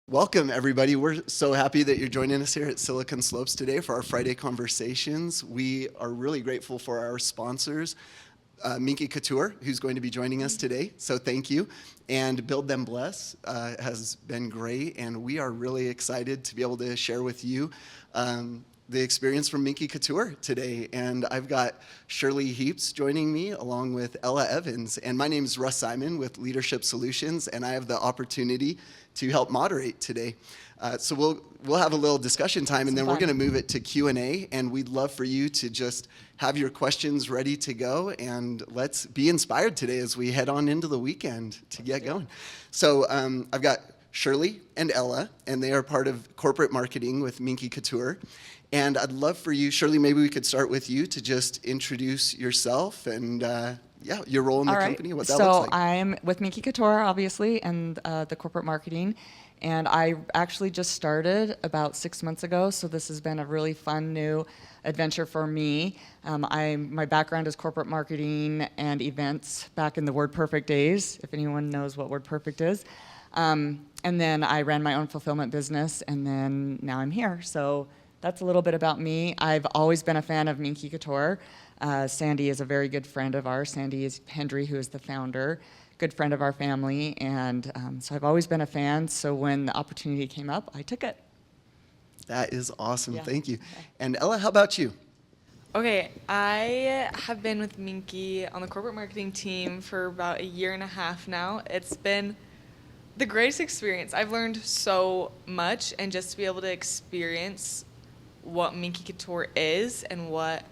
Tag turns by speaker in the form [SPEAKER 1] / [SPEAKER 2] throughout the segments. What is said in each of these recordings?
[SPEAKER 1] Welcome, everybody. We're so happy that you're joining us here at Silicon Slopes today for our Friday Conversations. We are really grateful for our sponsors, Minky Couture, who's going to be joining us today, so thank you. And Build Them Bless has been great, and we are really excited to be able to share with you the experience from Minky Couture today. And I've got Shirley Heaps joining me along with Ella Evans. And my name is Russ Simon with Leadership Solutions, and I have the opportunity to help moderate today. So we'll have a little discussion time, and then we're going to move it to Q&A, and we'd love for you to just have your questions ready to go, and let's be inspired today as we head on into the weekend to get going. So I've got Shirley and Ella, and they are part of corporate marketing with Minky Couture. And I'd love for you, Shirley, maybe we could start with you to just introduce yourself and your role in the company, what that looks like.
[SPEAKER 2] So I'm with Minky Couture, obviously, and the corporate marketing. And I actually just started about 6 months ago, so this has been a really fun new adventure for me. My background is corporate marketing and events back in the WordPerfect days, if anyone knows what WordPerfect is. And then I ran my own fulfillment business, and then now I'm here. So that's a little bit about me. I've always been a fan of Minky Couture. Sandi is a very good friend of ours. Sandi Hendry, who is the founder, good friend of our family, and so I've always been a fan, so when the opportunity came up, I took it.
[SPEAKER 1] That is awesome, thank you. And Ella, how about you?
[SPEAKER 3] Okay, I have been with Minky on the corporate marketing team for about 1.5 years now. It's been the greatest experience. I've learned so much, and just to be able to experience what Minky Couture is and what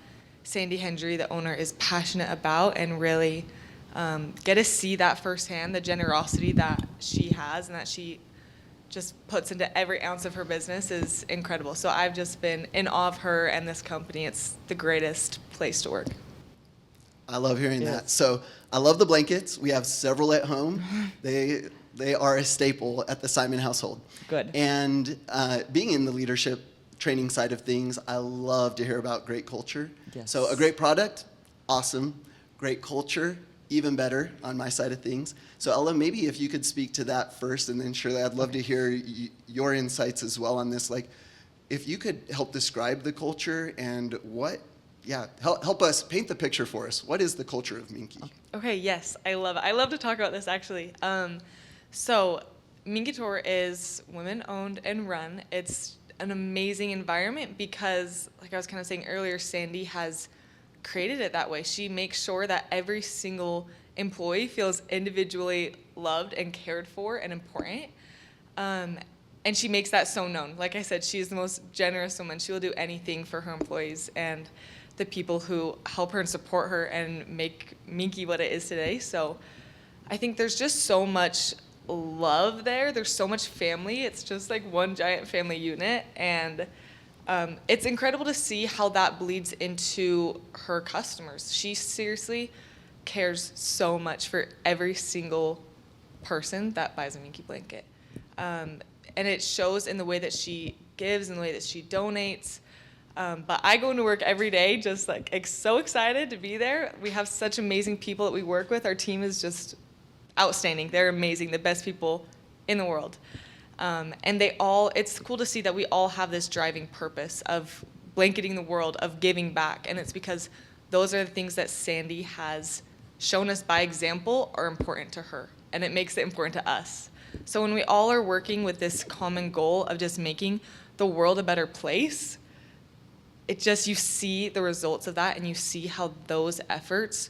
[SPEAKER 3] Sandi Hendry, the owner, is passionate about, and really get to see that firsthand, the generosity that she has and that she just puts into every ounce of her business is incredible. So I've just been in awe of her and this company. It's the greatest place to work.
[SPEAKER 1] I love hearing that. So I love the blankets. We have several at home. They are a staple at the Simon household.
[SPEAKER 2] Good.
[SPEAKER 1] And being in the leadership training side of things, I love to hear about great culture.
[SPEAKER 2] Yes.
[SPEAKER 1] So a great product, awesome. Great culture, even better on my side of things. So Ella, maybe if you could speak to that first, and then Shirley, I'd love to hear your insights as well on this. Like, if you could help describe the culture and help us paint the picture for us. What is the culture of Minky?
[SPEAKER 3] Okay, yes, I love it. I love to talk about this, actually. So Minky Couture is women-owned and run. It's an amazing environment because, like I was kind of saying earlier, Sandi has created it that way. She makes sure that every single employee feels individually loved and cared for and important. And she makes that so known. Like I said, she is the most generous woman. She will do anything for her employees and the people who help her and support her and make Minky what it is today. So I think there's just so much love there. There's so much family. It's just like one giant family unit, and it's incredible to see how that bleeds into her customers. She seriously cares so much for every single person that buys a Minky blanket, and it shows in the way that she gives and the way that she donates. But I go into work every day just like so excited to be there. We have such amazing people that we work with. Our team is just outstanding. They're amazing, the best people in the world. And it's cool to see that we all have this driving purpose of blanketing the world, of giving back. And it's because those are the things that Sandi has shown us by example are important to her. And it makes it important to us. So when we all are working with this common goal of just making the world a better place, you see the results of that, and you see how those efforts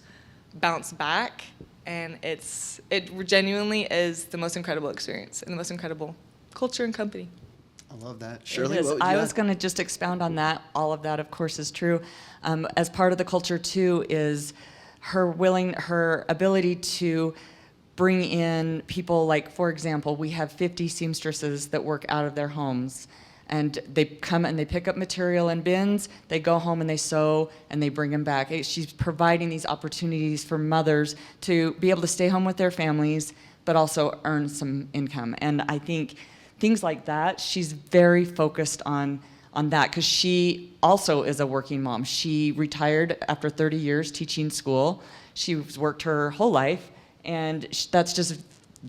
[SPEAKER 3] bounce back. And it genuinely is the most incredible experience and the most incredible culture and company.
[SPEAKER 1] I love that. Shirley, what would you
[SPEAKER 2] I
[SPEAKER 1] add?
[SPEAKER 2] was going to just expound on that. All of that, of course, is true. As part of the culture, too, is her ability to bring in people like, for example, we have 50 seamstresses that work out of their homes. And they come and they pick up material in bins, they go home and they sew, and they bring them back. She's providing these opportunities for mothers to be able to stay home with their families, but also earn some income. And I think things like that, she's very focused on on that, because she also is a working mom. She retired after 30 years teaching school. She's worked her whole life, and that's just,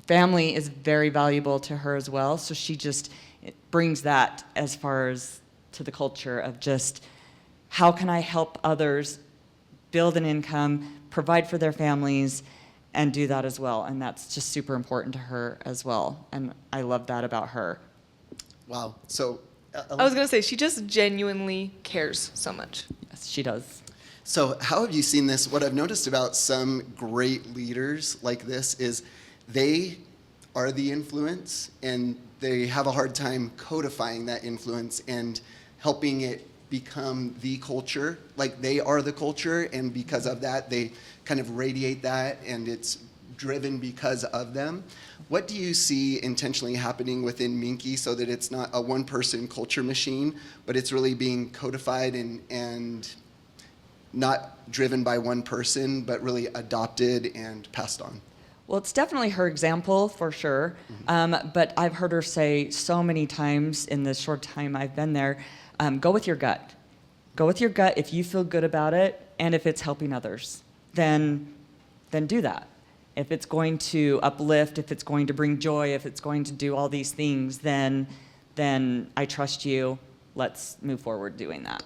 [SPEAKER 2] family is very valuable to her as well. So she just brings that as far as to the culture of just, how can I help others build an income, provide for their families, and do that as well. And that's just super important to her as well. And I love that about her.
[SPEAKER 1] Wow. So,
[SPEAKER 3] I was gonna say, she just genuinely cares so much.
[SPEAKER 2] Yes, she does.
[SPEAKER 1] so how have you seen this? What I've noticed about some great leaders like this is they are the influence, and they have a hard time codifying that influence and helping it become the culture. Like, they are the culture, and because of that, they kind of radiate that, and it's driven because of them. What do you see intentionally happening within Minky so that it's not a one-person culture machine, but it's really being codified and not driven by one person, but really adopted and passed on?
[SPEAKER 2] Well, it's definitely her example, for sure. But I've heard her say so many times in the short time I've been there, go with your gut. Go with your gut if you feel good about it, and if it's helping others, then do that. If it's going to uplift, if it's going to bring joy, if it's going to do all these things, then I trust you. Let's move forward doing that.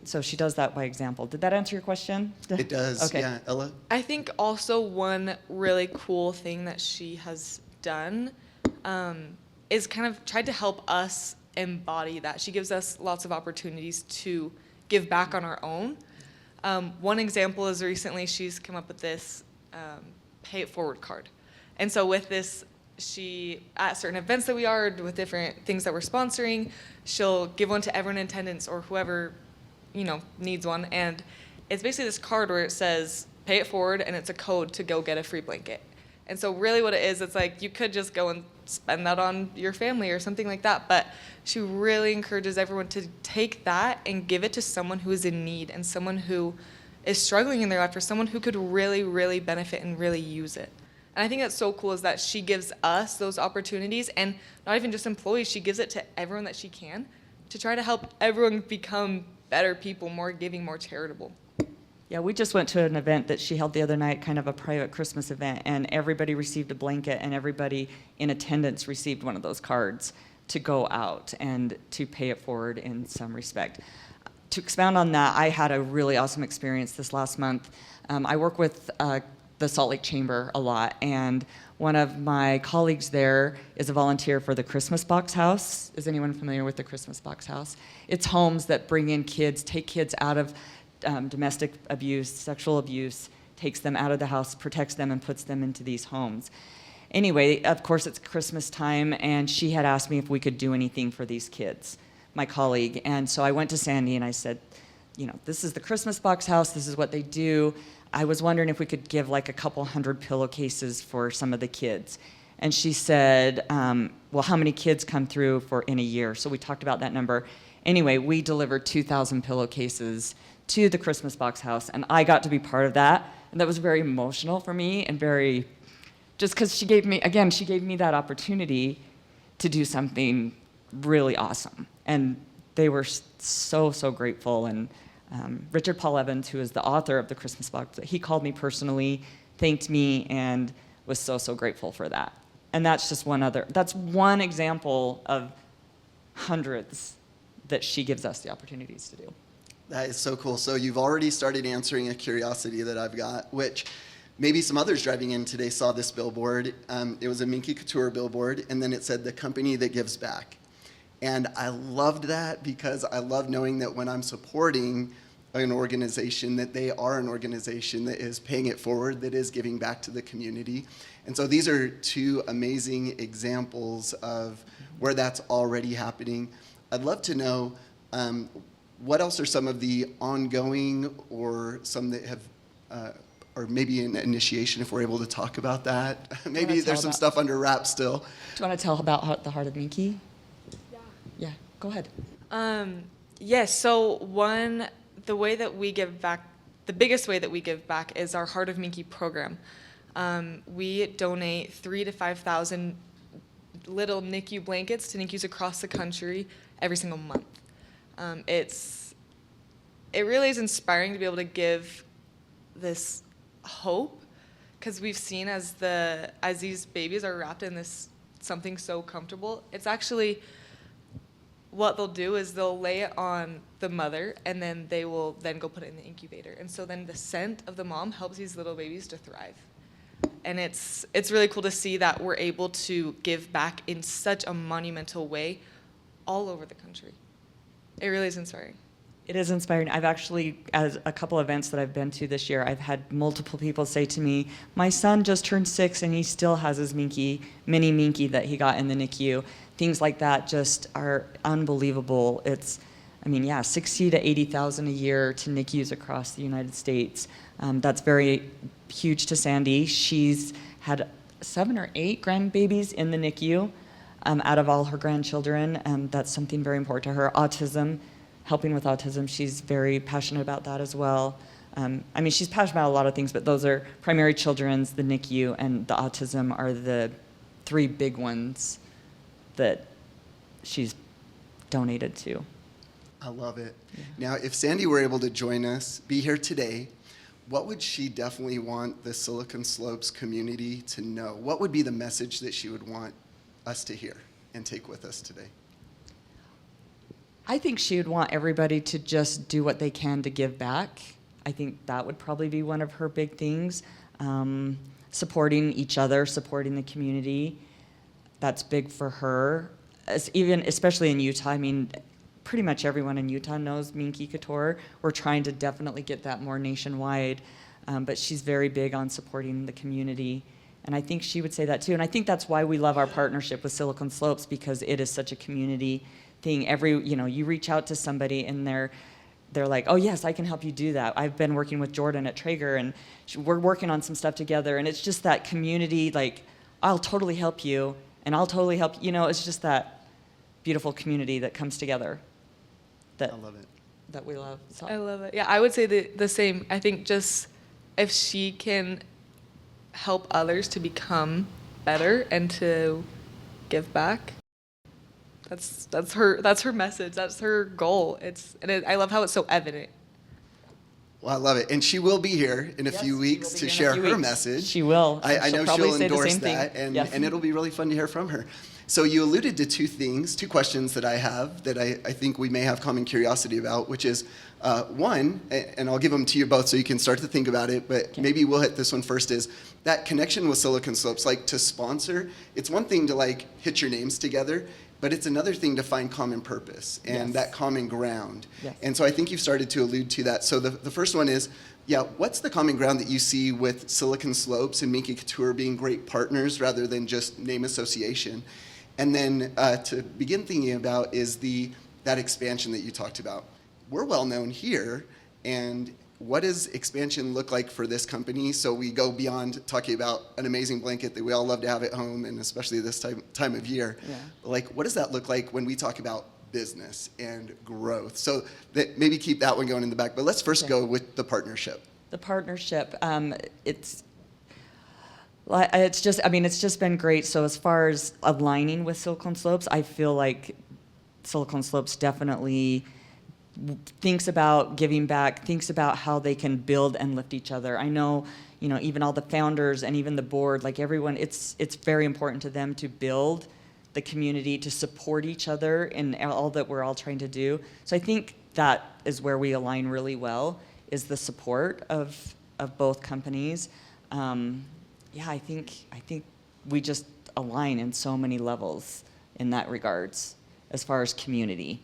[SPEAKER 2] So she does that by example. Did that answer your question?
[SPEAKER 1] It does,
[SPEAKER 2] Okay.
[SPEAKER 1] yeah. Ella?
[SPEAKER 3] I think also one really cool thing that she has done is kind of tried to help us embody that. She gives us lots of opportunities to give back on our own. One example is recently she's come up with this pay it forward card. And so with this, she, at certain events that we are, with different things that we're sponsoring, she'll give one to everyone in attendance or whoever, needs one. And it's basically this card where it says, pay it forward, and it's a code to go get a free blanket. And so really what it is, it's like you could just go and spend that on your family or something like that, but she really encourages everyone to take that and give it to someone who is in need and someone who is struggling in their life, or someone who could really, really benefit and really use it. And I think that's so cool, is that she gives us those opportunities, and not even just employees, she gives it to everyone that she can, to try to help everyone become better people, more giving, more charitable.
[SPEAKER 2] Yeah, we just went to an event that she held the other night, kind of a private Christmas event, and everybody received a blanket, and everybody in attendance received one of those cards to go out and to pay it forward in some respect. To expound on that, I had a really awesome experience this last month. I work with the Salt Lake Chamber a lot, and one of my colleagues there is a volunteer for the Christmas Box House. Is anyone familiar with the Christmas Box House? It's homes that bring in kids, take kids out of domestic abuse, sexual abuse, takes them out of the house, protects them, and puts them into these homes. Anyway, of course, it's Christmas time, and she had asked me if we could do anything for these kids, my colleague. And so I went to Sandi and I said, this is the Christmas Box House, this is what they do. I was wondering if we could give like a couple hundred pillowcases for some of the kids. And she said, well, how many kids come through in a year? So we talked about that number. Anyway, we delivered 2,000 pillowcases to the Christmas Box House, and I got to be part of that. And that was very emotional for me, and very, just because she gave me that opportunity to do something really awesome. And they were so, so grateful. And Richard Paul Evans, who is the author of the Christmas Box, he called me personally, thanked me, and was so, so grateful for that. And that's just that's one example of hundreds that she gives us the opportunities to do.
[SPEAKER 1] That is so cool. So you've already started answering a curiosity that I've got, which maybe some others driving in today saw this billboard. It was a Minky Couture billboard, and then it said, the company that gives back. And I loved that, because I love knowing that when I'm supporting an organization, that they are an organization that is paying it forward, that is giving back to the community. And so these are two amazing examples of where that's already happening. I'd love to know, what else are some of the ongoing, or some that have, or maybe an initiation, if we're able to talk about that? Maybe there's some stuff under wraps still.
[SPEAKER 2] Do you want to tell about the Heart of Minky? Yeah, go ahead.
[SPEAKER 3] Yes, so the way that we give back, the biggest way that we give back is our Heart of Minky program. We donate 3,000 to 5,000 little NICU blankets to NICUs across the country every single month. It really is inspiring to be able to give this hope, because we've seen as these babies are wrapped in this something so comfortable, it's actually what they'll do is they'll lay it on the mother, and then they will then go put it in the incubator. And so then the scent of the mom helps these little babies to thrive. And it's really cool to see that we're able to give back in such a monumental way all over the country. It really is inspiring.
[SPEAKER 2] It is inspiring. I've actually, as a couple events that I've been to this year, I've had multiple people say to me, my son just turned 6 and he still has his mini Minky that he got in the NICU. Things like that just are unbelievable. It's, 60 to 80,000 a year to NICUs across the United States. That's very huge to Sandi. She's had 7 or 8 grandbabies in the NICU out of all her grandchildren. That's something very important to her. Autism, helping with autism, she's very passionate about that as well. She's passionate about a lot of things, but those are primary children's, the NICU, and the autism are the 3 big ones that she's donated to.
[SPEAKER 1] I love it. Yeah. Now, if Sandi were able to join us, be here today, what would she definitely want the Silicon Slopes community to know? What would be the message that she would want us to hear and take with us today?
[SPEAKER 2] I think she would want everybody to just do what they can to give back. I think that would probably be one of her big things. Supporting each other, supporting the community. That's big for her. Especially in Utah. Pretty much everyone in Utah knows Minky Couture. We're trying to definitely get that more nationwide. But she's very big on supporting the community. And I think she would say that too. And I think that's why we love our partnership with Silicon Slopes, because it is such a community thing. You reach out to somebody and they're like, oh yes, I can help you do that. I've been working with Jordan at Traeger and we're working on some stuff together. And it's just that community, like, I'll totally help you and I'll totally help, it's just that beautiful community that comes together. I
[SPEAKER 1] love it.
[SPEAKER 2] That we love. So.
[SPEAKER 3] I love it. Yeah, I would say the same. I think just if she can help others to become better and to give back, that's her message. That's her goal. I love how it's so evident.
[SPEAKER 1] Well, I love it. And she will be here in a few weeks to share her message.
[SPEAKER 2] She will.
[SPEAKER 1] I know she'll endorse
[SPEAKER 2] the
[SPEAKER 1] that, and it'll be really fun to hear from her. So you alluded to 2 questions that I have that I think we may have common curiosity about, which is one, and I'll give them to you both so you can start to think about it, but maybe we'll hit this one first, is that connection with Silicon Slopes, like to sponsor. It's one thing to like hit your names together, but it's another thing to find common purpose and that common ground. Yes. And so I think you've started to allude to that. So the first one is, what's the common ground that you see with Silicon Slopes and Minky Couture being great partners rather than just name association? And then to begin thinking about is that expansion that you talked about. We're well known here, and what does expansion look like for this company? So we go beyond talking about an amazing blanket that we all love to have at home, and especially this time of year. Yeah. Like, what does that look like when we talk about business and growth? So maybe keep that one going in the back, but let's first go with the partnership.
[SPEAKER 2] The partnership, it's just been great. So as far as aligning with Silicon Slopes, I feel like Silicon Slopes definitely thinks about giving back, thinks about how they can build and lift each other. I know, even all the founders and even the board, like everyone, it's very important to them to build the community, to support each other in all that we're all trying to do. So I think that is where we align really well, is the support of both companies. I think we just align in so many levels in that regards as far as community.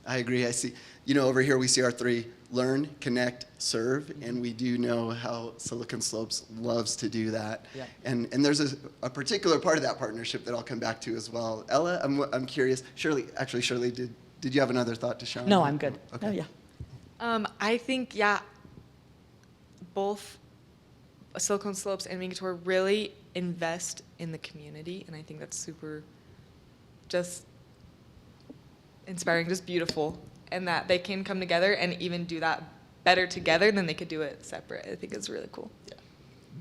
[SPEAKER 1] I agree. I see, over here we see our 3: learn, connect, serve, and we do know how Silicon Slopes loves to do that. Yeah. And there's a particular part of that partnership that I'll come back to as well. Ella, I'm curious. Shirley, did you have another thought to share?
[SPEAKER 2] No, I'm good.
[SPEAKER 1] Okay.
[SPEAKER 2] Oh, yeah.
[SPEAKER 3] I think, both Silicon Slopes and Minky Couture really invest in the community, and I think that's super just inspiring, just beautiful, and that they can come together and even do that better together than they could do it separate. I think it's really cool.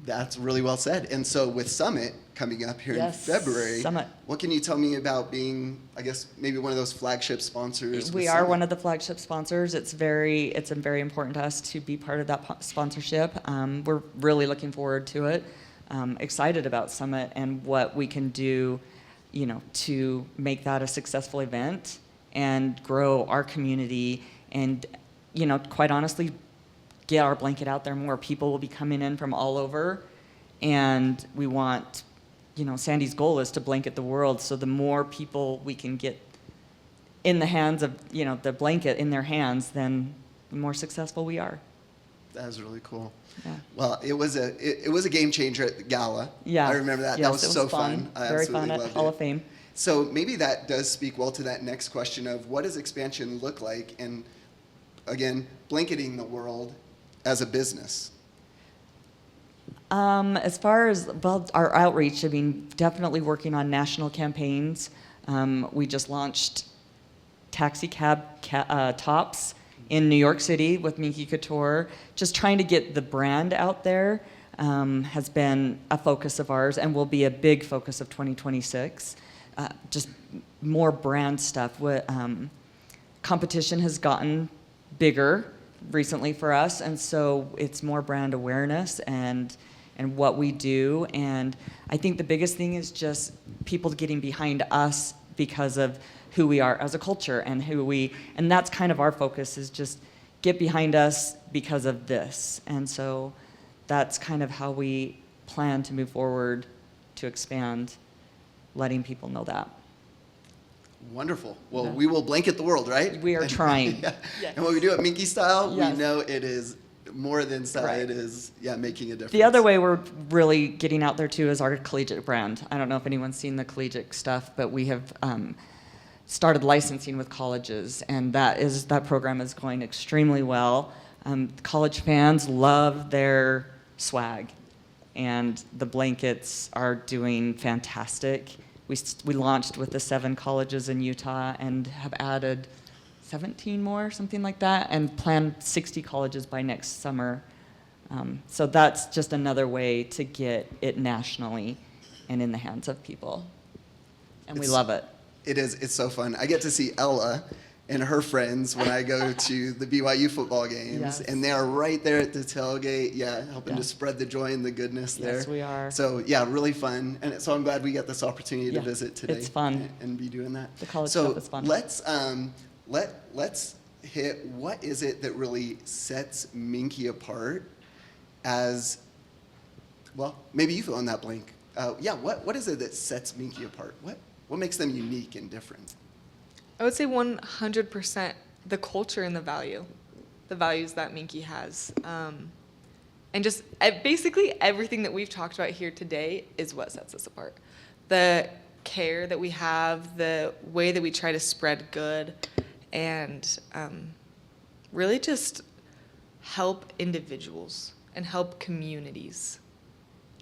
[SPEAKER 1] That's really well said. And so with Summit coming up here
[SPEAKER 2] Yes,
[SPEAKER 1] in February,
[SPEAKER 2] Summit.
[SPEAKER 1] what can you tell me about being, I guess, maybe one of those flagship sponsors?
[SPEAKER 2] We
[SPEAKER 1] with
[SPEAKER 2] are
[SPEAKER 1] Summit?
[SPEAKER 2] one of the flagship sponsors. It's very important to us to be part of that sponsorship. We're really looking forward to it. Excited about Summit and what we can do, to make that a successful event and grow our community and, quite honestly, get our blanket out there more. People will be coming in from all over, and we want, Sandi's goal is to blanket the world. So the more people we can get in the hands of, the blanket in their hands, then the more successful we are.
[SPEAKER 1] That was really cool.
[SPEAKER 2] Yeah.
[SPEAKER 1] Well, it was a game changer at the gala.
[SPEAKER 2] Yeah.
[SPEAKER 1] I remember that.
[SPEAKER 2] Yes,
[SPEAKER 1] that was
[SPEAKER 2] it
[SPEAKER 1] so fun. I
[SPEAKER 2] Very
[SPEAKER 1] absolutely
[SPEAKER 2] fun at
[SPEAKER 1] loved
[SPEAKER 2] Hall
[SPEAKER 1] it.
[SPEAKER 2] of Fame.
[SPEAKER 1] So maybe that does speak well to that next question of what does expansion look like, and again, blanketing the world as a business.
[SPEAKER 2] As far as our outreach, definitely working on national campaigns. We just launched taxi cab tops in New York City with Minky Couture. Just trying to get the brand out there has been a focus of ours and will be a big focus of 2026. Just more brand stuff. Competition has gotten bigger recently for us, and so it's more brand awareness and what we do. And I think the biggest thing is just people getting behind us because of who we are as a culture and and that's kind of our focus, is just get behind us because of this. And so that's kind of how we plan to move forward to expand, letting people know that.
[SPEAKER 1] Wonderful. Well,
[SPEAKER 2] Yeah.
[SPEAKER 1] we will blanket the world, right?
[SPEAKER 2] We are trying.
[SPEAKER 1] Yeah.
[SPEAKER 2] Yes.
[SPEAKER 1] And what we do at Minky Style,
[SPEAKER 2] Yes.
[SPEAKER 1] we know it is more than style.
[SPEAKER 2] Right.
[SPEAKER 1] It is, making a difference.
[SPEAKER 2] The other way we're really getting out there too is our collegiate brand. I don't know if anyone's seen the collegiate stuff, but we have started licensing with colleges, and that program is going extremely well. College fans love their swag, and the blankets are doing fantastic. We launched with the 7 colleges in Utah and have added 17 more, something like that, and plan 60 colleges by next summer. So that's just another way to get it nationally and in the hands of people. And we love it.
[SPEAKER 1] It is. It's so fun. I get to see Ella and her friends when I go to the BYU football games,
[SPEAKER 2] Yes.
[SPEAKER 1] and they are right there at the tailgate, helping
[SPEAKER 2] Yeah.
[SPEAKER 1] to spread the joy and the goodness there.
[SPEAKER 2] Yes, we are.
[SPEAKER 1] So really fun, and so I'm glad we got this opportunity to
[SPEAKER 2] Yeah,
[SPEAKER 1] visit today.
[SPEAKER 2] it's fun.
[SPEAKER 1] and be doing that.
[SPEAKER 2] The college
[SPEAKER 1] so
[SPEAKER 2] stuff is fun.
[SPEAKER 1] let's hit what is it that really sets Minky apart as well. Maybe you fill in that blank. What is it that sets Minky apart? What makes them unique and different?
[SPEAKER 3] I would say 100% the culture and the values that Minky has. And just basically everything that we've talked about here today is what sets us apart. The care that we have, the way that we try to spread good, and really just help individuals and help communities.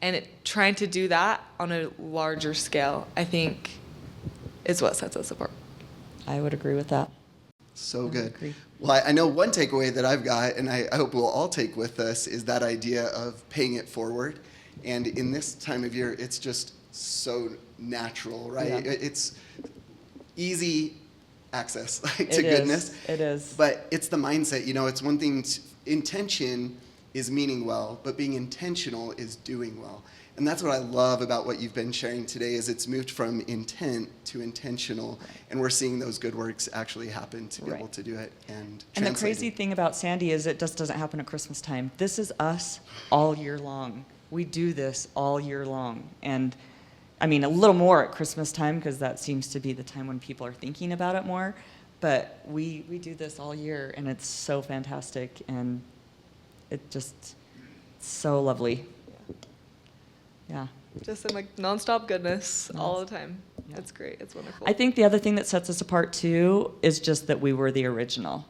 [SPEAKER 3] And trying to do that on a larger scale, I think, is what sets us apart.
[SPEAKER 2] I would agree with that.
[SPEAKER 1] So
[SPEAKER 2] I
[SPEAKER 1] good.
[SPEAKER 2] agree.
[SPEAKER 1] Well, I know one takeaway that I've got, and I hope we'll all take with us, is that idea of paying it forward. And in this time of year, it's just so natural, right?
[SPEAKER 2] Yeah.
[SPEAKER 1] It's easy access to
[SPEAKER 2] It is.
[SPEAKER 1] goodness.
[SPEAKER 2] It is.
[SPEAKER 1] But it's the mindset. It's one thing, intention is meaning well, but being intentional is doing well. And that's what I love about what you've been sharing today, is it's moved from intent to intentional, and we're seeing those good works actually happen to be
[SPEAKER 2] Right.
[SPEAKER 1] able to do it. And
[SPEAKER 2] And the
[SPEAKER 1] translate
[SPEAKER 2] crazy
[SPEAKER 1] it.
[SPEAKER 2] thing about Sandi is it just doesn't happen at Christmas time. This is us all year long. We do this all year long. And a little more at Christmas time, because that seems to be the time when people are thinking about it more. But we do this all year, and it's so fantastic, and it just so lovely. Yeah.
[SPEAKER 3] Just in nonstop goodness all the time.
[SPEAKER 2] Yeah.
[SPEAKER 3] It's great. It's wonderful.
[SPEAKER 2] I think the other thing that sets us apart too is just that we were the original.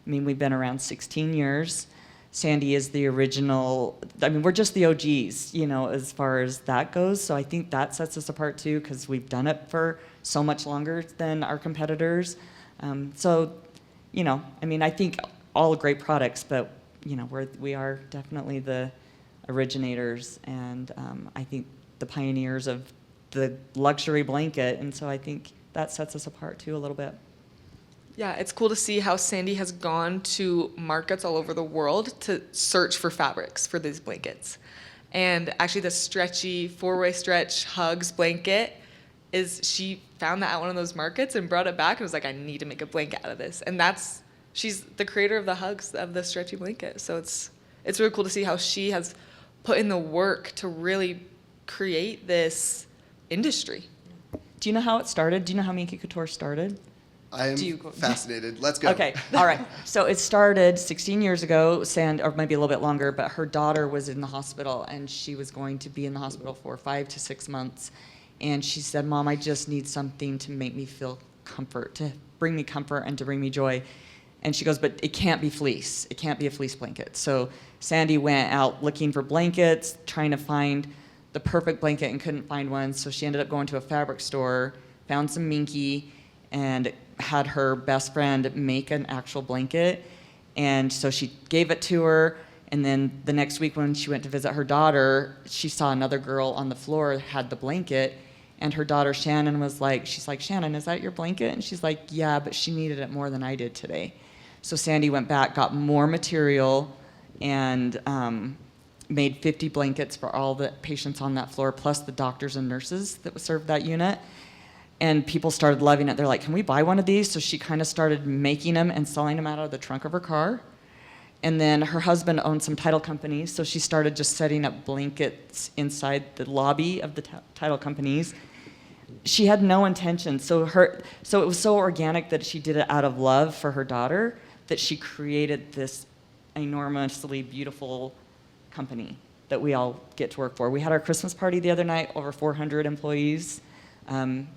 [SPEAKER 2] We've been around 16 years. Sandi is the original. We're just the OGs, as far as that goes. So I think that sets us apart too, because we've done it for so much longer than our competitors. I think all great products, but we are definitely the originators and I think the pioneers of the luxury blanket. And so I think that sets us apart too a little bit.
[SPEAKER 3] Yeah, it's cool to see how Sandi has gone to markets all over the world to search for fabrics for these blankets. And actually the stretchy four-way stretch Hugs blanket she found that at one of those markets and brought it back and was like, I need to make a blanket out of this. And she's the creator of the Hugs, of the stretchy blanket. So it's really cool to see how she has put in the work to really create this industry.
[SPEAKER 2] Do you know how it started? Do you know how Minky Couture started?
[SPEAKER 1] I am fascinated. Let's go.
[SPEAKER 2] Okay, all right. So it started 16 years ago, or maybe a little bit longer, but her daughter was in the hospital, and she was going to be in the hospital for 5 to 6 months. And she said, Mom, I just need something to make me feel comfort, to bring me comfort and to bring me joy. And she goes, but it can't be fleece. It can't be a fleece blanket. So Sandi went out looking for blankets, trying to find the perfect blanket and couldn't find one. So she ended up going to a fabric store, found some Minky, and had her best friend make an actual blanket. And so she gave it to her. And then the next week when she went to visit her daughter, she saw another girl on the floor had the blanket. And her daughter Shannon she's like, Shannon, is that your blanket? And she's like, yeah, but she needed it more than I did today. So Sandi went back, got more material, and made 50 blankets for all the patients on that floor, plus the doctors and nurses that served that unit. And people started loving it. They're like, can we buy one of these? So she kind of started making them and selling them out of the trunk of her car. And then her husband owned some title companies, so she started just setting up blankets inside the lobby of the title companies. She had no intention. So it was so organic that she did it out of love for her daughter that she created this enormously beautiful company that we all get to work for. We had our Christmas party the other night, over 400 employees.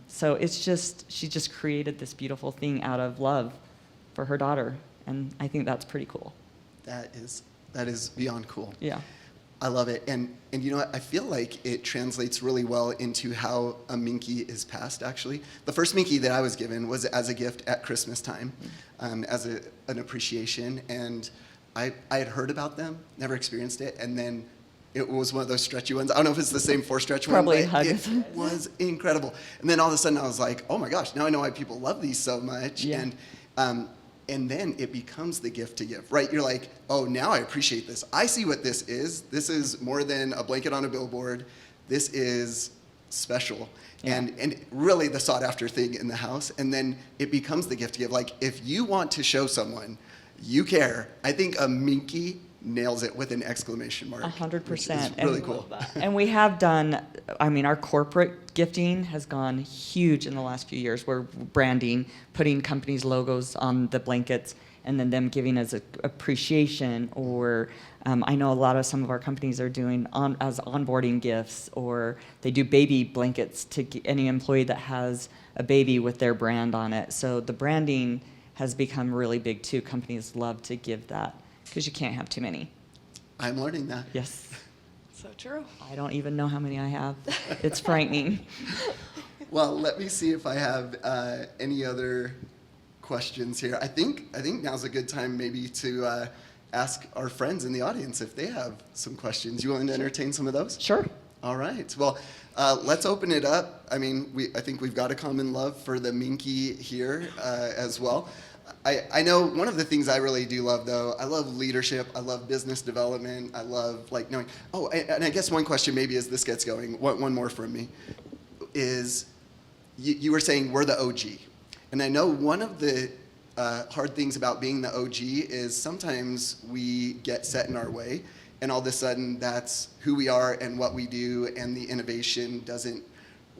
[SPEAKER 2] So she just created this beautiful thing out of love for her daughter. And I think that's pretty cool.
[SPEAKER 1] That is beyond cool.
[SPEAKER 2] Yeah.
[SPEAKER 1] I love it. And you know what? I feel like it translates really well into how a Minky is passed, actually. The first Minky that I was given was as a gift at Christmas time, as an appreciation. And I had heard about them, never experienced it. And then it was one of those stretchy ones. I don't know if it's the same stretch one,
[SPEAKER 2] Probably
[SPEAKER 1] but
[SPEAKER 2] Hugs.
[SPEAKER 1] it was incredible. And then all of a sudden I was like, oh my gosh, now I know why people love these so much.
[SPEAKER 2] Yeah.
[SPEAKER 1] And then it becomes the gift to give, right? You're like, oh, now I appreciate this. I see what this is. This is more than a blanket on a billboard. This is special.
[SPEAKER 2] Yeah.
[SPEAKER 1] And really the sought after thing in the house. And then it becomes the gift to give. Like, if you want to show someone you care, I think a Minky nails it with an exclamation mark.
[SPEAKER 2] 100%.
[SPEAKER 1] Which is really cool.
[SPEAKER 2] And we have done, our corporate gifting has gone huge in the last few years. We're branding, putting companies' logos on the blankets, and then them giving us appreciation. Or I know some of our companies are doing as onboarding gifts, or they do baby blankets to any employee that has a baby with their brand on it. So the branding has become really big too. Companies love to give that, because you can't have too many.
[SPEAKER 1] I'm learning that.
[SPEAKER 2] Yes.
[SPEAKER 3] So true.
[SPEAKER 2] I don't even know how many I have. It's frightening.
[SPEAKER 1] Well, let me see if I have any other questions here. I think now's a good time maybe to ask our friends in the audience if they have some questions. You willing to entertain some of those?
[SPEAKER 2] Sure.
[SPEAKER 1] All right. Well, let's open it up. I think we've got a common love for the Minky here as well. I know one of the things I really do love, though, I love leadership. I love business development. I love knowing. Oh, and I guess one question maybe as this gets going, one more from me, is you were saying we're the OG. And I know one of the hard things about being the OG is sometimes we get set in our way, and all of a sudden that's who we are and what we do, and the innovation doesn't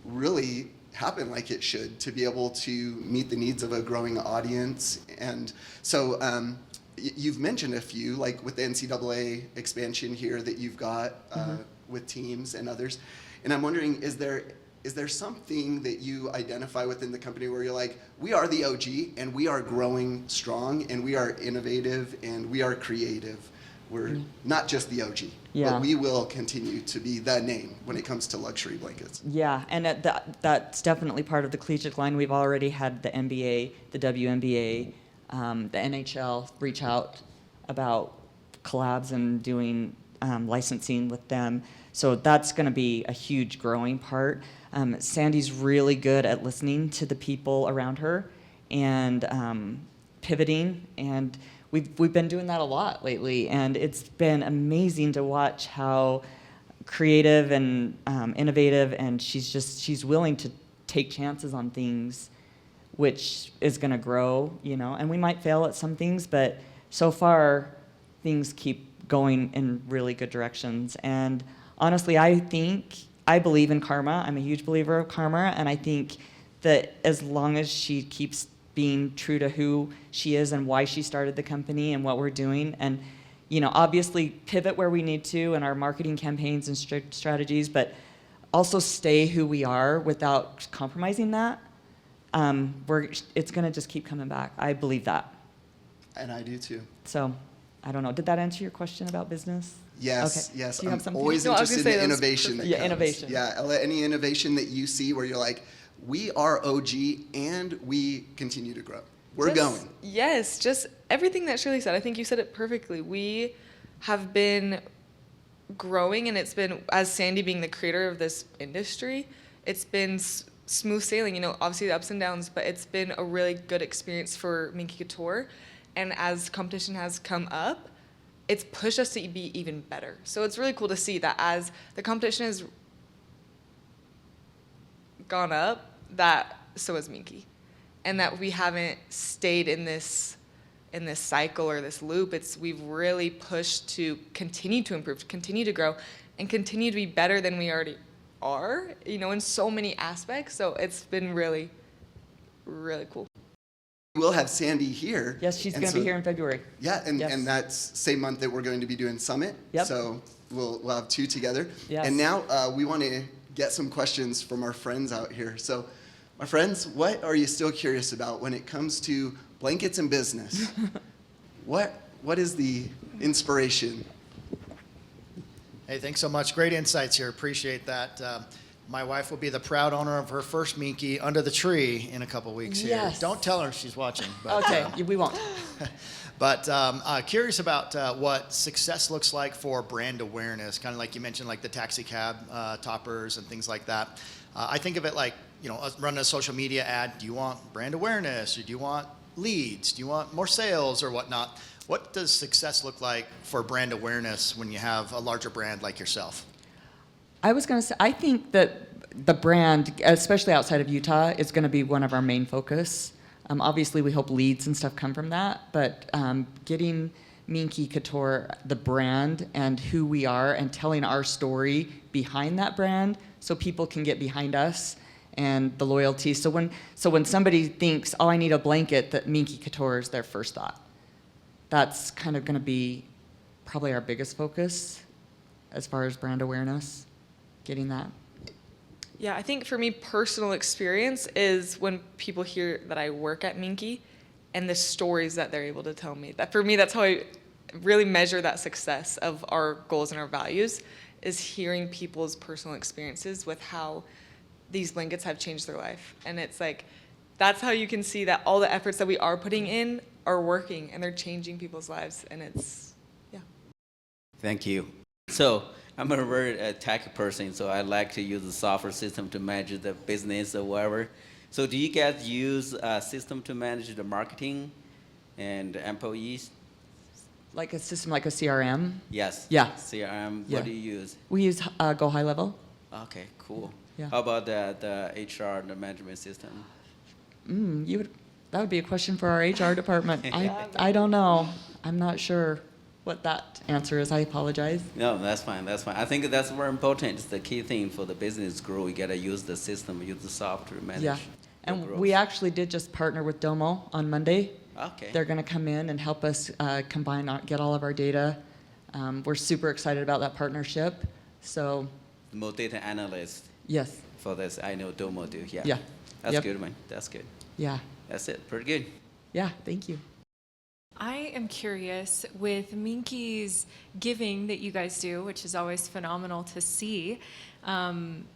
[SPEAKER 1] really happen like it should to be able to meet the needs of a growing audience. And so you've mentioned a few, like with the NCAA expansion here that you've got with teams and others. And I'm wondering, is there something that you identify within the company where you're like, we are the OG and we are growing strong and we are innovative and we are creative? We're not just the OG, but we will continue to be the name when it comes to luxury blankets.
[SPEAKER 2] Yeah, and that's definitely part of the collegiate line. We've already had the NBA, the WNBA, the NHL reach out about collabs and doing licensing with them. So that's going to be a huge growing part. Sandi's really good at listening to the people around her and pivoting, and we've been doing that a lot lately, and it's been amazing to watch how creative and innovative, and she's willing to take chances on things, which is going to grow, and we might fail at some things, but so far things keep going in really good directions. And honestly, I believe in karma. I'm a huge believer of karma, and I think that as long as she keeps being true to who she is and why she started the company and what we're doing, and obviously pivot where we need to in our marketing campaigns and strategies, but also stay who we are without compromising that, it's going to just keep coming back. I believe that.
[SPEAKER 1] And I do too.
[SPEAKER 2] So, I don't know. Did that answer your question about business?
[SPEAKER 1] Yes,
[SPEAKER 2] okay.
[SPEAKER 1] yes.
[SPEAKER 2] Do you have
[SPEAKER 1] I'm
[SPEAKER 2] something?
[SPEAKER 1] always
[SPEAKER 3] No, I was gonna
[SPEAKER 1] interested
[SPEAKER 3] say
[SPEAKER 1] in
[SPEAKER 3] that was
[SPEAKER 1] innovation.
[SPEAKER 3] perfect.
[SPEAKER 1] That
[SPEAKER 2] Yeah,
[SPEAKER 1] comes.
[SPEAKER 2] innovation.
[SPEAKER 1] Yeah, Ella, any innovation that you see where you're like, we are OG and we continue to grow. We're going.
[SPEAKER 3] Yes, just everything that Shirley said. I think you said it perfectly. We have been growing, and it's been, as Sandi being the creator of this industry, it's been smooth sailing, obviously the ups and downs, but it's been a really good experience for Minky Couture. And as competition has come up, it's pushed us to be even better. So it's really cool to see that as the competition has gone up, that so has Minky. And that we haven't stayed in this cycle or this loop. We've really pushed to continue to improve, to continue to grow, and continue to be better than we already are, in so many aspects. So it's been really, really cool.
[SPEAKER 1] We'll have Sandi here.
[SPEAKER 2] Yes, she's going to be here in February.
[SPEAKER 1] Yeah, and,
[SPEAKER 2] Yes.
[SPEAKER 1] and that's same month that we're going to be doing Summit.
[SPEAKER 2] Yep.
[SPEAKER 1] So we'll have two together.
[SPEAKER 2] Yes.
[SPEAKER 1] And now we want to get some questions from our friends out here. So my friends, what are you still curious about when it comes to blankets and business? What is the inspiration?
[SPEAKER 4] Hey, thanks so much. Great insights here. Appreciate that. My wife will be the proud owner of her first Minky under the tree in a couple weeks here.
[SPEAKER 2] Yes.
[SPEAKER 4] Don't tell her she's watching. But,
[SPEAKER 2] Okay, we won't.
[SPEAKER 4] But curious about what success looks like for brand awareness, kind of like you mentioned, like the taxi cab toppers and things like that. I think of it like, running a social media ad. Do you want brand awareness, or do you want leads? Do you want more sales or whatnot? What does success look like for brand awareness when you have a larger brand like yourself?
[SPEAKER 2] I was going to say, I think that the brand, especially outside of Utah, is going to be one of our main focus. Obviously, we hope leads and stuff come from that, but getting Minky Couture, the brand, and who we are, and telling our story behind that brand, so people can get behind us and the loyalty. So when somebody thinks, oh, I need a blanket, that Minky Couture is their first thought. That's kind of going to be probably our biggest focus as far as brand awareness, getting that.
[SPEAKER 3] Yeah, I think for me, personal experience is when people hear that I work at Minky and the stories that they're able to tell me. That for me, that's how I really measure that success of our goals and our values, is hearing people's personal experiences with how these blankets have changed their life. And it's like, that's how you can see that all the efforts that we are putting in are working and they're changing people's lives. And it's, yeah.
[SPEAKER 5] Thank you. So I'm a very tech person, so I like to use the software system to manage the business or whatever. So do you guys use a system to manage the marketing and employees?
[SPEAKER 2] Like a system like a CRM?
[SPEAKER 5] Yes.
[SPEAKER 2] Yeah.
[SPEAKER 5] CRM,
[SPEAKER 2] Yeah.
[SPEAKER 5] what do you use?
[SPEAKER 2] We use Go High Level.
[SPEAKER 5] Okay, cool.
[SPEAKER 2] Yeah.
[SPEAKER 5] How about the HR, the management system?
[SPEAKER 2] That would be a question for our HR department. I don't know. I'm not sure what that answer is. I apologize.
[SPEAKER 5] No, that's fine, that's fine. I think that's very important. It's the key thing for the business grow. You gotta use the system, use the software to manage
[SPEAKER 2] Yeah.
[SPEAKER 5] the
[SPEAKER 2] And
[SPEAKER 5] growth.
[SPEAKER 2] we actually did just partner with Domo on Monday.
[SPEAKER 5] Okay.
[SPEAKER 2] They're going to come in and help us get all of our data. We're super excited about that partnership. So,
[SPEAKER 5] More data analyst
[SPEAKER 2] yes.
[SPEAKER 5] for this. I know Domo do, yeah.
[SPEAKER 2] Yeah.
[SPEAKER 5] That's
[SPEAKER 2] Yep.
[SPEAKER 5] good, man. That's good.
[SPEAKER 2] Yeah.
[SPEAKER 5] That's it. Pretty good.
[SPEAKER 2] Yeah. Thank you.
[SPEAKER 6] I am curious, with Minky's giving that you guys do, which is always phenomenal to see.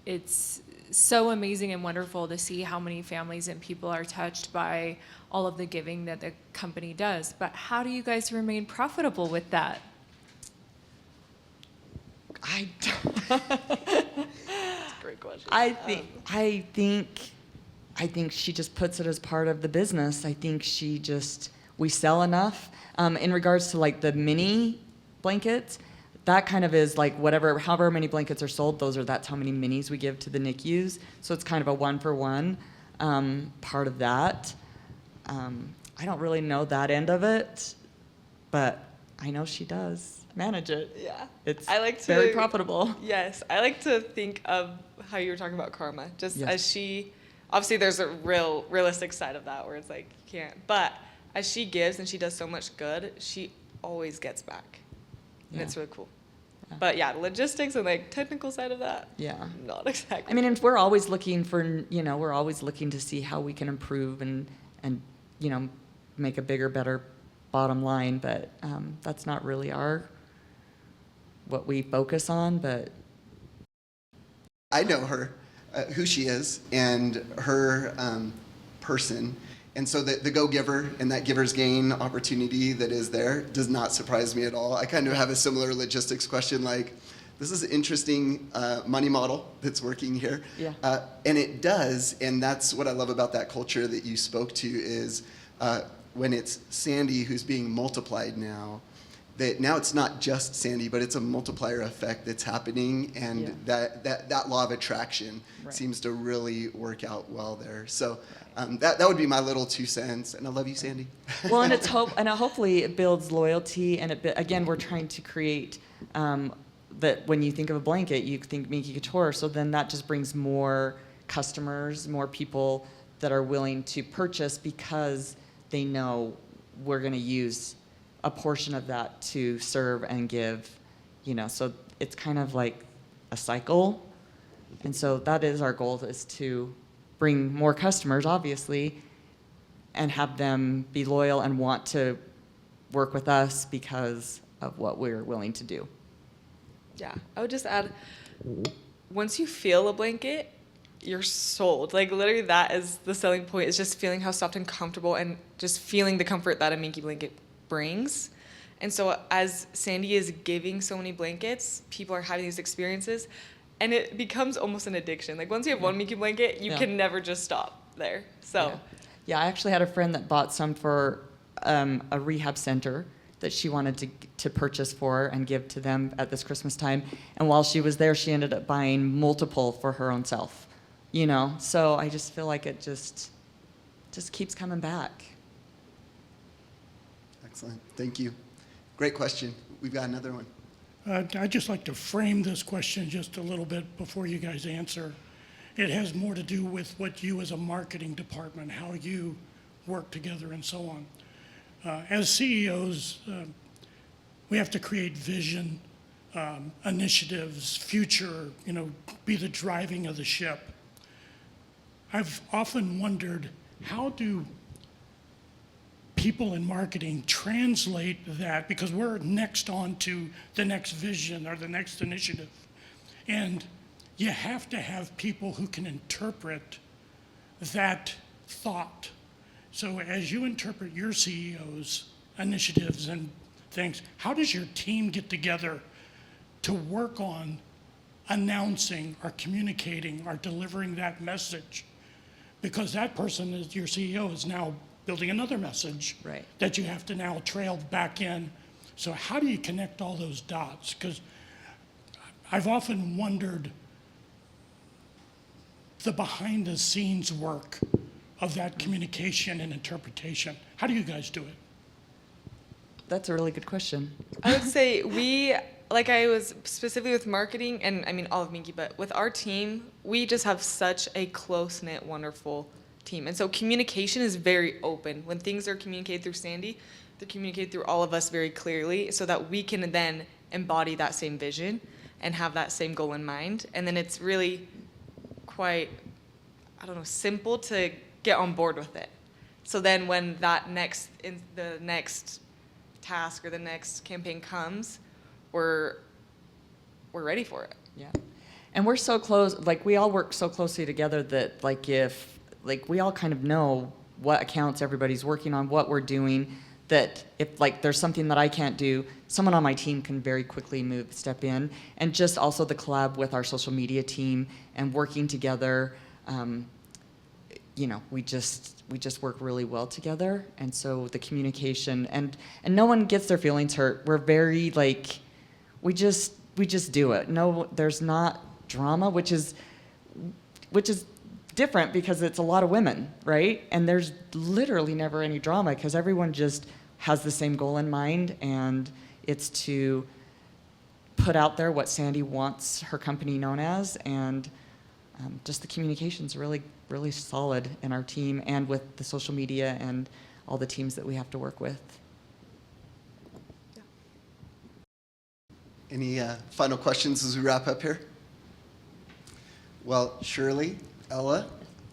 [SPEAKER 6] It's so amazing and wonderful to see how many families and people are touched by all of the giving that the company does. But how do you guys remain profitable with that?
[SPEAKER 2] I
[SPEAKER 3] That's a great question.
[SPEAKER 2] I think she just puts it as part of the business. I think we sell enough. In regards to like the mini blankets, that kind of is like however many blankets are sold, that's how many minis we give to the NICUs. So it's kind of a 1-for-1 part of that. I don't really know that end of it, but I know she does manage it.
[SPEAKER 3] Yeah.
[SPEAKER 2] It's
[SPEAKER 3] I like to,
[SPEAKER 2] very profitable.
[SPEAKER 3] Yes. I like to think of how you were talking about karma. Just
[SPEAKER 2] Yes.
[SPEAKER 3] as she, obviously there's a realistic side of that where it's like, you can't. But as she gives and she does so much good, she always gets back. And
[SPEAKER 2] Yeah.
[SPEAKER 3] it's really cool.
[SPEAKER 2] Yeah.
[SPEAKER 3] But yeah, logistics and like technical side of that,
[SPEAKER 2] Yeah.
[SPEAKER 3] not exactly.
[SPEAKER 2] I mean, and we're always looking we're always looking to see how we can improve and make a bigger, better bottom line. But that's not really what we focus on. But
[SPEAKER 1] I know her, who she is, and her person. And so the go-giver and that giver's gain opportunity that is there does not surprise me at all. I kind of have a similar logistics question, like, this is an interesting money model that's working here.
[SPEAKER 2] Yeah.
[SPEAKER 1] And it does, and that's what I love about that culture that you spoke to is when it's Sandi who's being multiplied now, that now it's not just Sandi, but it's a multiplier effect that's happening, and
[SPEAKER 2] Yeah.
[SPEAKER 1] that law of attraction
[SPEAKER 2] Right.
[SPEAKER 1] seems to really work out well there. So that would be my little 2 cents, and I love you, Sandi.
[SPEAKER 2] well, and hopefully it builds loyalty, and again, we're trying to create that when you think of a blanket, you think Minky Couture, so then that just brings more customers, more people that are willing to purchase because they know we're going to use a portion of that to serve and give, so it's kind of like a cycle. And so that is our goal, is to bring more customers, obviously, and have them be loyal and want to work with us because of what we're willing to do.
[SPEAKER 3] Yeah, I would just add, once you feel a blanket, you're sold. Like literally that is the selling point, is just feeling how soft and comfortable and just feeling the comfort that a Minky blanket brings. And so as Sandi is giving so many blankets, people are having these experiences, and it becomes almost an addiction. Like once you have one Minky blanket, you
[SPEAKER 2] Yeah.
[SPEAKER 3] can never just stop there. So
[SPEAKER 2] Yeah, I actually had a friend that bought some for a rehab center that she wanted to purchase for and give to them at this Christmas time. And while she was there, she ended up buying multiple for her own self. So I just feel like it just keeps coming back.
[SPEAKER 1] Excellent. Thank you. Great question. We've got another one.
[SPEAKER 7] I'd just like to frame this question just a little bit before you guys answer. It has more to do with what you as a marketing department, how you work together and so on. As CEOs, we have to create vision, initiatives, future, be the driving of the ship. I've often wondered, how do people in marketing translate that, because we're next on to the next vision or the next initiative, and you have to have people who can interpret that thought. So as you interpret your CEO's initiatives and things, how does your team get together to work on announcing or communicating or delivering that message? Because that person, is your CEO, is now building another message
[SPEAKER 2] Right.
[SPEAKER 7] that you have to now trail back in. So how do you connect all those dots? Because I've often wondered the behind the scenes work of that communication and interpretation. How do you guys do it?
[SPEAKER 2] That's a really good question.
[SPEAKER 3] I would say like I was specifically with marketing, and I mean all of Minky, but with our team, we just have such a close-knit, wonderful team. And so communication is very open. When things are communicated through Sandi, they're communicated through all of us very clearly so that we can then embody that same vision and have that same goal in mind. And then it's really quite, simple to get on board with it. So then when the next task or the next campaign comes, we're ready for it.
[SPEAKER 2] Yeah. And we're so close, like we all work so closely together that we all kind of know what accounts everybody's working on, what we're doing, that if like there's something that I can't do, someone on my team can very quickly step in. And just also the collab with our social media team and working together. You know, we just work really well together. And so the communication and no one gets their feelings hurt. We're very like, we just do it. No, there's not drama, which is different because it's a lot of women, right? And there's literally never any drama because everyone just has the same goal in mind, and it's to put out there what Sandi wants her company known as, and just the communication's really, really solid in our team and with the social media and all the teams that we have to work with.
[SPEAKER 1] Any final questions as we wrap up here? Well, Shirley, Ella,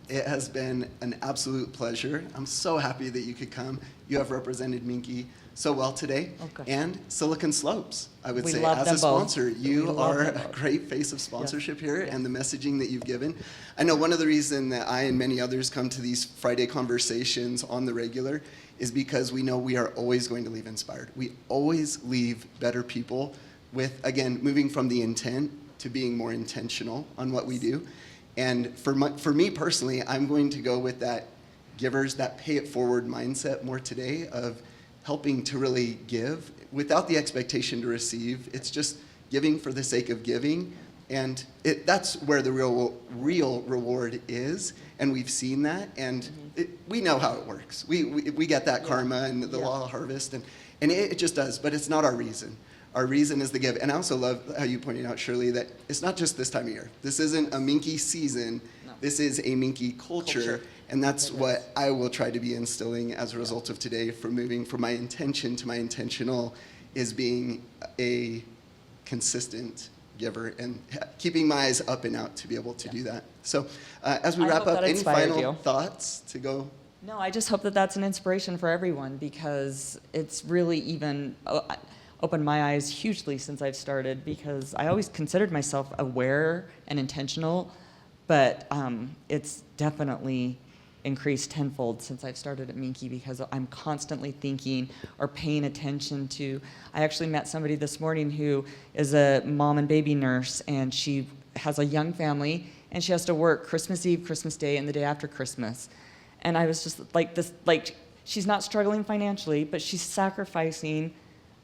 [SPEAKER 1] it has been an absolute pleasure. I'm so happy that you could come. You have represented Minky so well today.
[SPEAKER 2] Okay.
[SPEAKER 1] And Silicon Slopes, I would
[SPEAKER 2] We
[SPEAKER 1] say,
[SPEAKER 2] love
[SPEAKER 1] as
[SPEAKER 2] them
[SPEAKER 1] a
[SPEAKER 2] both.
[SPEAKER 1] sponsor.
[SPEAKER 2] We
[SPEAKER 1] You
[SPEAKER 2] love
[SPEAKER 1] are
[SPEAKER 2] them
[SPEAKER 1] a
[SPEAKER 2] both.
[SPEAKER 1] great face of sponsorship here,
[SPEAKER 2] Yes.
[SPEAKER 1] and the messaging that you've given. I know one of the reasons that I and many others come to these Friday conversations on the regular is because we know we are always going to leave inspired. We always leave better people with, again, moving from the intent to being more intentional on what we do. And for me personally, I'm going to go with that givers, that pay it forward mindset more today of helping to really give without the expectation to receive. It's just giving for the sake of giving. And that's where the real reward is. And we've seen that. And we know how it works. We get that karma and the law of harvest. And it just does. But it's not our reason. Our reason is the give. And I also love how you pointed out, Shirley, that it's not just this time of year. This isn't a Minky season.
[SPEAKER 2] No.
[SPEAKER 1] This is a Minky culture. And that's what I will try to be instilling as a result of today, from moving from my intention to my intentional, is being a consistent giver and keeping my eyes up and out to be able to do that. So as we
[SPEAKER 2] I
[SPEAKER 1] wrap
[SPEAKER 2] hope
[SPEAKER 1] up,
[SPEAKER 2] that
[SPEAKER 1] any
[SPEAKER 2] inspired
[SPEAKER 1] final
[SPEAKER 2] you.
[SPEAKER 1] thoughts to go?
[SPEAKER 2] No, I just hope that that's an inspiration for everyone, because it's really even opened my eyes hugely since I've started, because I always considered myself aware and intentional, but it's definitely increased tenfold since I've started at Minky, because I'm constantly thinking or paying attention to. I actually met somebody this morning who is a mom and baby nurse, and she has a young family, and she has to work Christmas Eve, Christmas Day, and the day after Christmas. And I was just like, this, like, she's not struggling financially, but she's sacrificing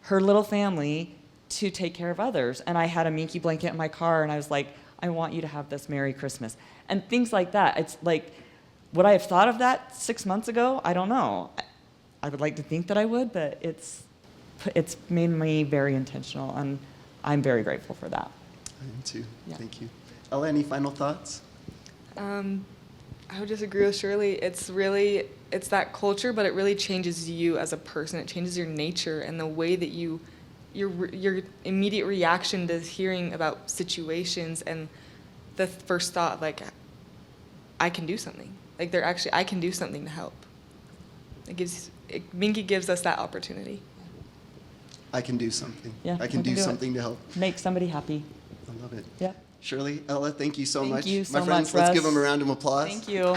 [SPEAKER 2] her little family to take care of others. And I had a Minky blanket in my car, and I was like, I want you to have this Merry Christmas. And things like that. It's like, would I have thought of that 6 months ago? I don't know. I would like to think that I would, but it's made me very intentional, and I'm very grateful for that.
[SPEAKER 1] I am too.
[SPEAKER 2] Yeah.
[SPEAKER 1] Thank you. Ella, any final thoughts?
[SPEAKER 3] I would just agree with Shirley. It's that culture, but it really changes you as a person. It changes your nature and the way that your immediate reaction to hearing about situations, and the first thought, like, I can do something. Like, I can do something to help. Minky gives us that opportunity.
[SPEAKER 1] I can do something.
[SPEAKER 2] Yeah,
[SPEAKER 1] I can do something to help.
[SPEAKER 2] Make somebody happy.
[SPEAKER 1] I love it.
[SPEAKER 2] Yeah.
[SPEAKER 1] Shirley, Ella, thank you so
[SPEAKER 2] Thank
[SPEAKER 1] much.
[SPEAKER 2] you so
[SPEAKER 1] My friends,
[SPEAKER 2] much,
[SPEAKER 1] let's give
[SPEAKER 2] Russ.
[SPEAKER 1] them a round of applause.
[SPEAKER 2] Thank you.